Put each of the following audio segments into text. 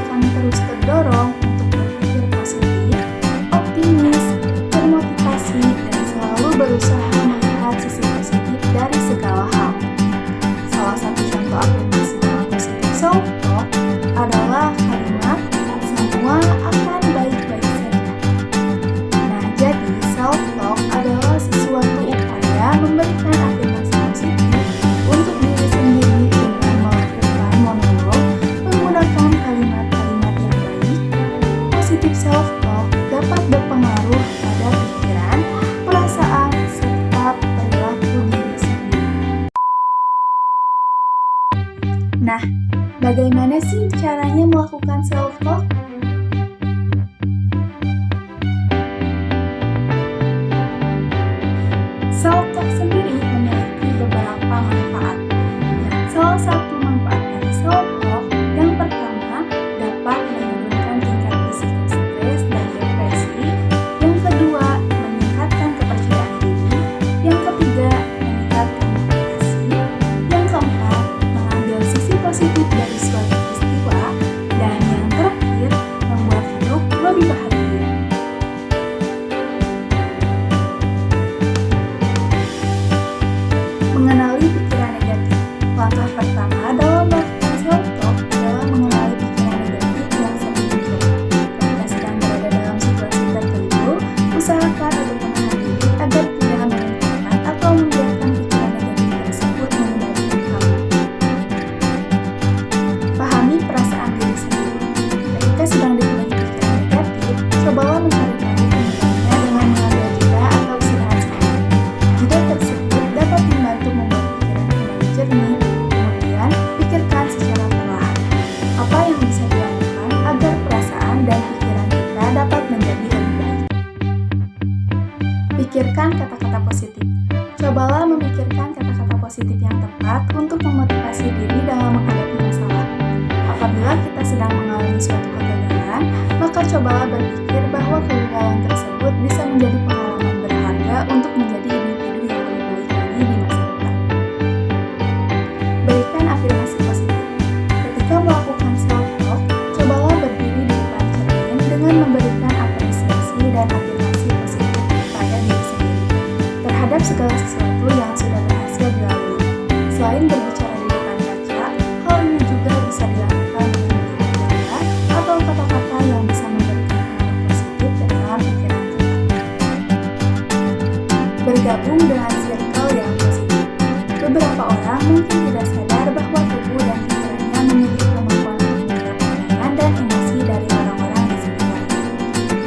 akan terus terdorong untuk berpikir positif, optimis, termotivasi, dan selalu berusaha melihat sisi positif dari segala hal. Salah satu contoh afirmasi dalam positive self-talk adalah kalimat "semua akan baik-baik saja". Nah, jadi self-talk adalah sesuatu upaya memberikan afirmasi positif untuk diri sendiri dengan melakukan monolog menggunakan kalimat-kalimat yang baik. Positive self-talk dapat berpengaruh pada pikiran, perasaan, serta perilaku diri sendiri. Nah, bagaimana sih caranya melakukan self-talk? Self-talk sendiri memiliki beberapa manfaat. Salah satu manfaat dari self-talk yang pertama dapat menurunkan tingkat risiko stres dan depresi. Yang kedua, meningkatkan kepercayaan diri. Yang ketiga, meningkatkan motivasi. Yang keempat, mengambil sisi positif dari suatu peristiwa. Dan yang terakhir, membuat hidup lebih bahagia. Mengenali pikiran negatif. Langkah pertama dalam melakukan self-talk adalah mengenali pikiran negatif yang sering muncul. Ketika sedang berada dalam situasi tertentu, usahakan untuk menahan diri agar tidak meningkatkan atau membiarkan pikiran negatif tersebut mengendalikan kamu. Pahami perasaan diri sendiri. Ketika sedang dipenuhi pikiran negatif, cobalah mencari tahu penyebabnya dengan mengambil jeda atau istirahat sejenak. Jeda tersebut dapat membantu membuat pikiran kembali jernih. Kemudian, pikirkan secara perlahan apa yang bisa dilakukan agar perasaan dan pikiran kita dapat menjadi lebih baik. Pikirkan kata-kata positif. Cobalah memikirkan kata-kata positif yang tepat untuk memotivasi diri dalam menghadapi masalah. Apabila kita sedang mengalami suatu kegagalan, maka cobalah berpikir bahwa kegagalan tersebut bisa menjadi pengalaman berharga untuk menjadi individu yang lebih baik lagi di masa depan. Berikan afirmasi positif. Ketika melakukan self-talk, cobalah berdiri di depan cermin dengan memberikan apresiasi dan afirmasi positif kepada diri sendiri terhadap segala sesuatu yang sudah berhasil dilalui. Selain berbicara di depan kaca, hal ini juga bisa dilakukan dengan melihat gambar atau kata-kata yang bisa memberikan pengaruh positif ke dalam pikiran kita. Bergabung dengan circle yang positif. Beberapa orang mungkin tidak sadar bahwa tubuh dan pikirannya memiliki kemampuan untuk menyerap pandangan dan emosi dari orang-orang di sekitarnya.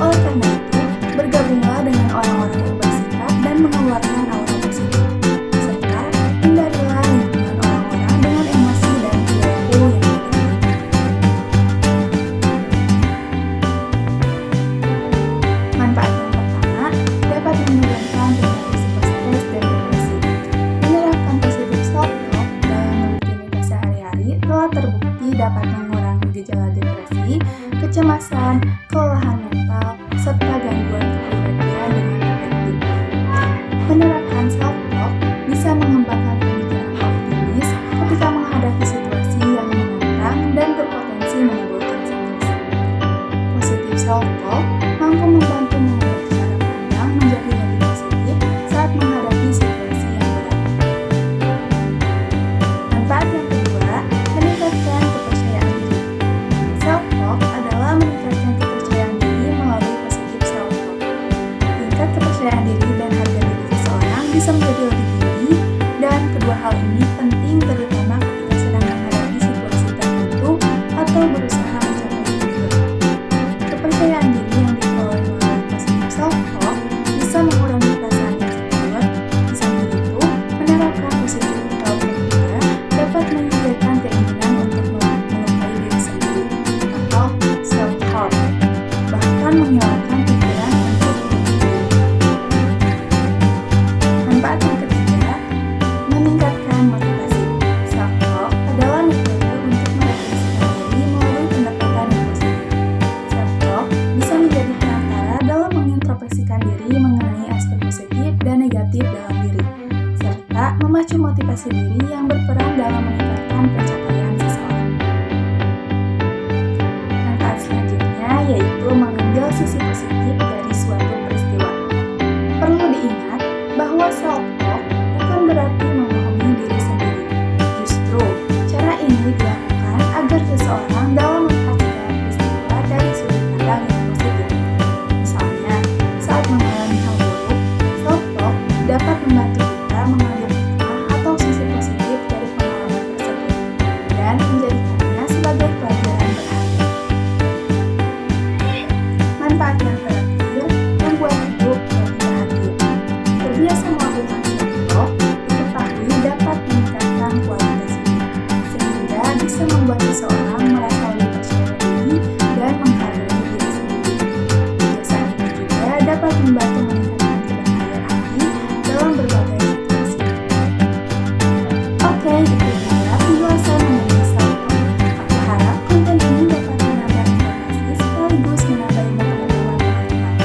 Oleh karena itu, bergabunglah dengan orang-orang yang bersikap dan mengeluarkan aura positif, serta hindarilah lingkungan orang-orang dengan emosi dan perilaku yang negatif. Manfaat yang pertama dapat menurunkan tingkat risiko stres dan depresi. Menerapkan positive self-talk dalam rutinitas sehari-hari telah terbukti dapat mengurangi gejala depresi, kecemasan, kelelahan mental, serta gangguan kepribadian dengan efektif. Menerapkan self-talk bisa mengembangkan pemikiran optimis ketika menghadapi situasi yang menantang dan berpotensi menimbulkan stres. Positive self-talk mampu membantu membuat cara pandang menjadi lebih positif saat menghadapi situasi yang berat. Manfaat yang kedua, meningkatkan kepercayaan diri. Self-talk adalah meningkatkan kepercayaan diri melalui positive self-talk. Tingkat kepercayaan diri dan harga diri seseorang bisa menjadi lebih tinggi, dan kedua hal ini penting terutama ketika sedang menghadapi situasi tertentu atau berusaha mencapai tujuan. Kepercayaan diri yang diperoleh melalui positive self-talk bisa mengurangi perasaan insecure. Di samping itu, menerapkan positive self-talk juga dapat menyingkirkan keinginan untuk melukai diri sendiri atau self-harm, bahkan menghilangkan pikiran untuk bunuh diri. Manfaat yang ketiga, meningkatkan motivasi. Self-talk adalah metode untuk merefleksikan diri melalui pendekatan yang positif. Self-talk bisa menjadi perantara dalam mengintrospeksikan diri mengenai aspek positif dan negatif dalam diri, serta memacu motivasi diri yang berperan dalam meningkatkan pencapaian seseorang. manfaat yang terakhir, membuat hidup lebih bahagia. Terbiasa melakukan self-talk diketahui dapat meningkatkan kualitas hidup, sehingga bisa membuat seseorang merasa lebih percaya diri dan menghargai diri sendiri. Kebiasaan ini juga dapat membantu meningkatkan kedamaian hati dalam berbagai situasi. Oke, itu dia penjelasan mengenai self-talk. Aku harap konten ini dapat menambah informasi sekaligus menambah ilmu pengetahuan teman-teman.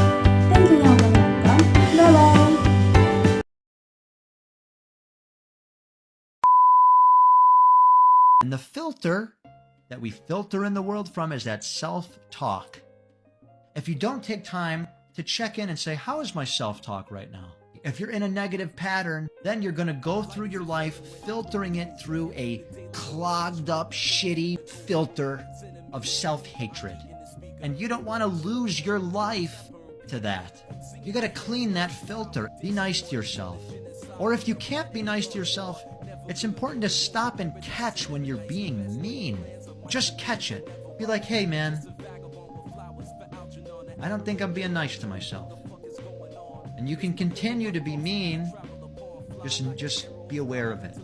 Thank you yang udah nonton. Bye-bye. And the filter that we filter in the world from is that self-talk. If you don't take time to check in and say, how is my self-talk right now? If you're in a negative pattern, then you're going to go through your life filtering it through a clogged up, shitty filter of self-hatred. And you don't want to lose your life to that. You got to clean that filter. Be nice to yourself. Or if you can't be nice to yourself, it's important to stop and catch when you're being mean. Just catch it. Be like, hey man, I don't think I'm being nice to myself. And you can continue to be mean, just be aware of it.